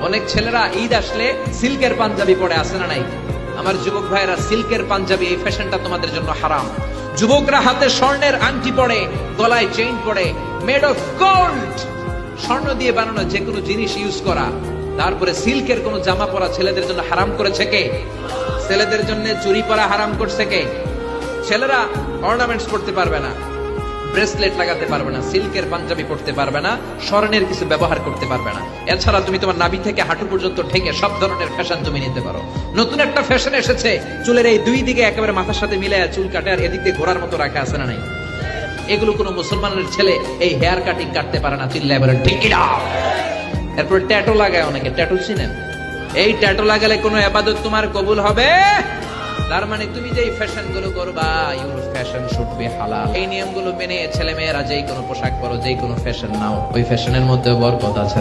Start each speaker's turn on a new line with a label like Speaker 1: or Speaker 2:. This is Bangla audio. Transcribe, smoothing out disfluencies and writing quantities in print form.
Speaker 1: অনেক ছেলেরা ঈদ আসলে সিল্কের পাঞ্জাবি পরে আসে না নাই? আমার যুবক ভাইয়েরা, সিল্কের পাঞ্জাবি এই ফ্যাশনটা তোমাদের জন্য হারাম। যুবকরা হাতে স্বর্ণের আংটি পরে, গলায় চেইন পরে, মেড অফ গোল্ড, স্বর্ণ দিয়ে বানানো যে কোনো জিনিস ইউজ করা, তারপরে সিল্কের কোন জামা পরা ছেলেদের জন্য হারাম করেছে কে? ছেলেদের জন্য চুরি পরা হারাম করছে কে? ছেলেরা অর্নামেন্টস পড়তে পারবে না, ব্রেসলেট লাগাতে পারবে না, সিল্কের পাঞ্জাবি পড়তে পারবে না, স্বর্ণের কিছু ব্যবহার করতে পারবে না। এছাড়া তুমি তোমার নাভি থেকে হাঁটু পর্যন্ত ঢেকে সব ধরনের ফ্যাশন তুমি নিতে পারো। নতুন একটা ফ্যাশন এসেছে, চুলের এই দুই দিকে একেবারে মাথার সাথে মিলায় চুল কাটে আর এদিক দিয়ে ঘোড়ার মতো রাখা আছে না নাই? এগুলো কোনো মুসলমানের ছেলে এই হেয়ার কাটিং কাটতে পারে না। চিল্লায় বলেন ঠিক কিনা? এরপর ট্যাটু লাগায় অনেকে। ট্যাটু চিনেন? এই ট্যাটু লাগালে কোনো ইবাদত তোমার কবুল হবে? তার মানে তুমি যেই ফ্যাশন গুলো করবা, ইউর ফ্যাশন শুড বি হালাল। এই নিয়মগুলো মেনে ছেলে মেয়েরা যেই কোনো পোশাক পরো, যেই কোনো ফ্যাশন নাও, ওই ফ্যাশনের মধ্যে বরকত আছে।